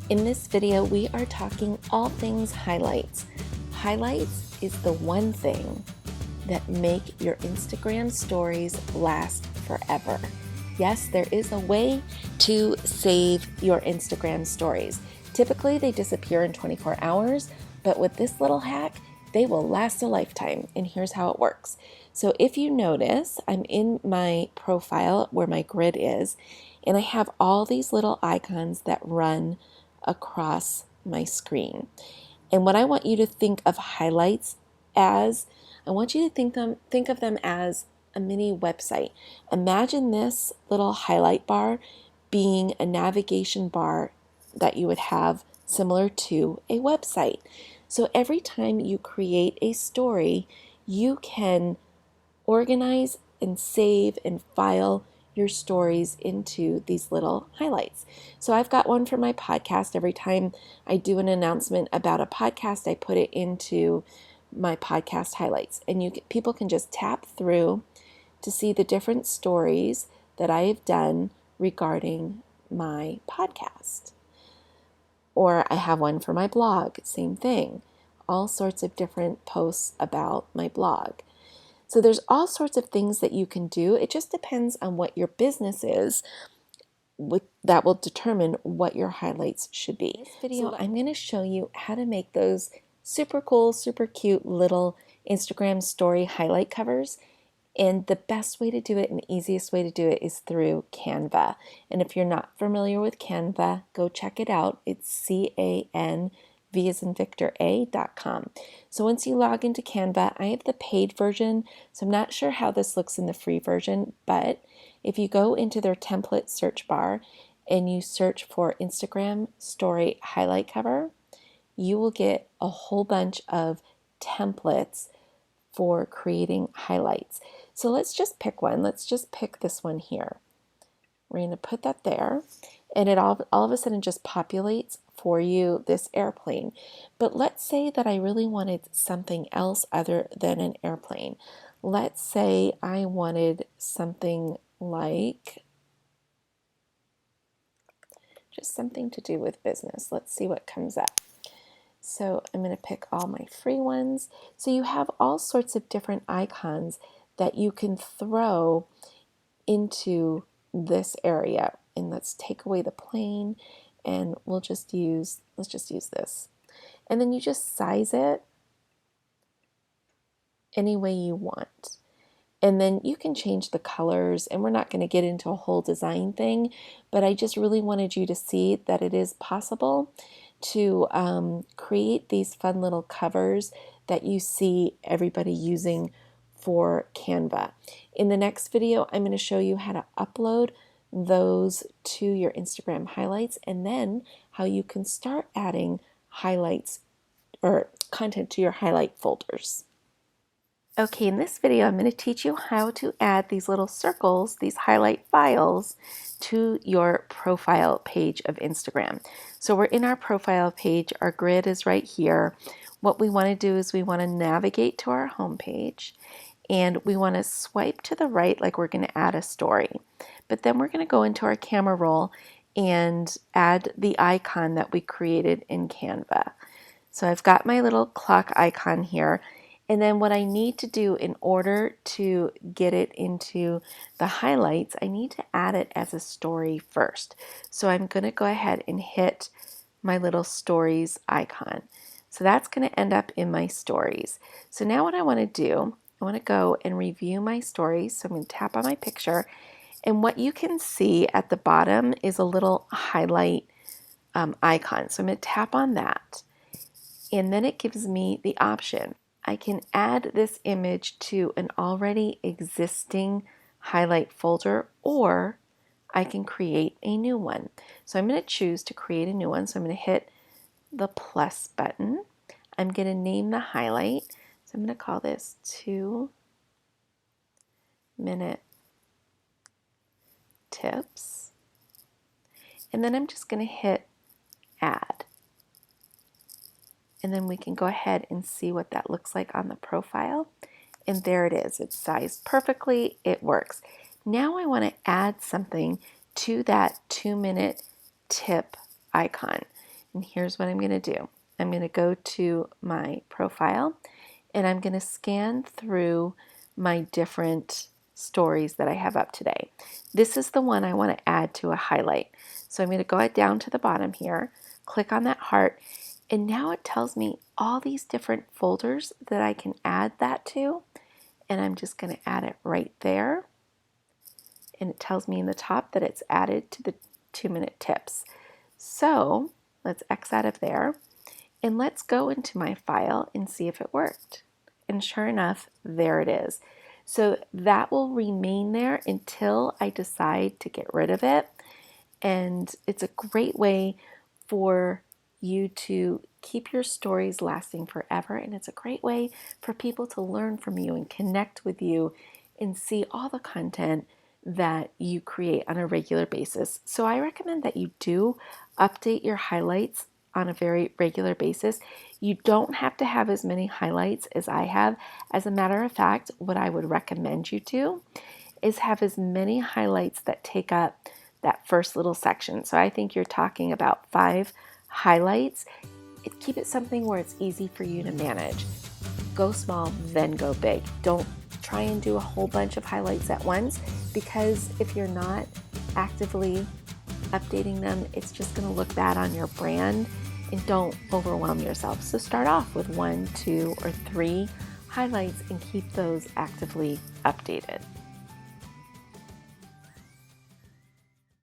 In this video, we are talking all things highlights. Highlights is the one thing that make your Instagram stories last forever. Yes, there is a way to save your Instagram stories. Typically, they disappear in 24 hours, but with this little hack, they will last a lifetime. And here's how it works. So if you notice, I'm in my profile where my grid is, and I have all these little icons that run across my screen. And what I want you to think of highlights as, I want you to think of them as a mini website. Imagine this little highlight bar being a navigation bar that you would have similar to a website. So every time you create a story, you can organize and save and file your stories into these little highlights. So I've got one for my podcast. Every time I do an announcement about a podcast, I put it into my podcast highlights, and people can just tap through to see the different stories that I have done regarding my podcast. Or I have one for my blog, same thing. All sorts of different posts about my blog. So there's all sorts of things that you can do. It just depends on what your business is. That will determine what your highlights should be. In this video, I'm going to show you how to make those super cool, super cute little Instagram story highlight covers. And the best way to do it and the easiest way to do it is through Canva. And if you're not familiar with Canva, go check it out. It's CANV as in Victor A.com. So once you log into Canva, I have the paid version, so I'm not sure how this looks in the free version, but if you go into their template search bar and you search for Instagram story highlight cover, you will get a whole bunch of templates for creating highlights. So let's just pick one. Let's just pick this one here. We're going to put that there, and it all of a sudden just populates for you this airplane. But let's say that I really wanted something else other than an airplane. Let's say I wanted something like just something to do with business. Let's see what comes up. So I'm going to pick all my free ones. So you have all sorts of different icons that you can throw into this area. And let's take away the plane, and let's just use this. And then you just size it any way you want. And then you can change the colors, and we're not going to get into a whole design thing, but I just really wanted you to see that it is possible to create these fun little covers that you see everybody using for Canva. In the next video, I'm going to show you how to upload those to your Instagram highlights, and then how you can start adding highlights or content to your highlight folders. Okay, in this video, I'm going to teach you how to add these little circles, these highlight files, to your profile page of Instagram. So we're in our profile page. Our grid is right here. What we want to do is we want to navigate to our home page, and we want to swipe to the right like we're going to add a story. But then we're going to go into our camera roll and add the icon that we created in Canva. So I've got my little clock icon here. And then what I need to do in order to get it into the highlights, I need to add it as a story first. So I'm going to go ahead and hit my little stories icon. So that's going to end up in my stories. So now what I want to do, I want to go and review my stories. So I'm going to tap on my picture. And what you can see at the bottom is a little highlight icon. So I'm going to tap on that. And then it gives me the option. I can add this image to an already existing highlight folder, or I can create a new one. So I'm going to choose to create a new one. So I'm going to hit the plus button. I'm going to name the highlight. So I'm going to call this 2-minute tips. And then I'm just going to hit add. And then we can go ahead and see what that looks like on the profile. And there it is. It's sized perfectly. It works. Now I want to add something to that 2-minute tip icon. And here's what I'm going to do. I'm going to go to my profile and I'm going to scan through my different stories that I have up today. This is the one I want to add to a highlight. So I'm going to go down to the bottom here, click on that heart, and now it tells me all these different folders that I can add that to. And I'm just going to add it right there. And it tells me in the top that it's added to the 2-minute tips. So let's X out of there and let's go into my file and see if it worked. And sure enough, there it is. So that will remain there until I decide to get rid of it. And it's a great way for you to keep your stories lasting forever. And it's a great way for people to learn from you and connect with you and see all the content that you create on a regular basis. So I recommend that you do update your highlights on a very regular basis. You don't have to have as many highlights as I have. As a matter of fact, what I would recommend you do is have as many highlights that take up that first little section. So I think you're talking about 5 highlights. Keep it something where it's easy for you to manage. Go small, then go big. Don't try and do a whole bunch of highlights at once, because if you're not actively updating them, it's just going to look bad on your brand, and don't overwhelm yourself. So start off with 1, 2, or 3 highlights and keep those actively updated.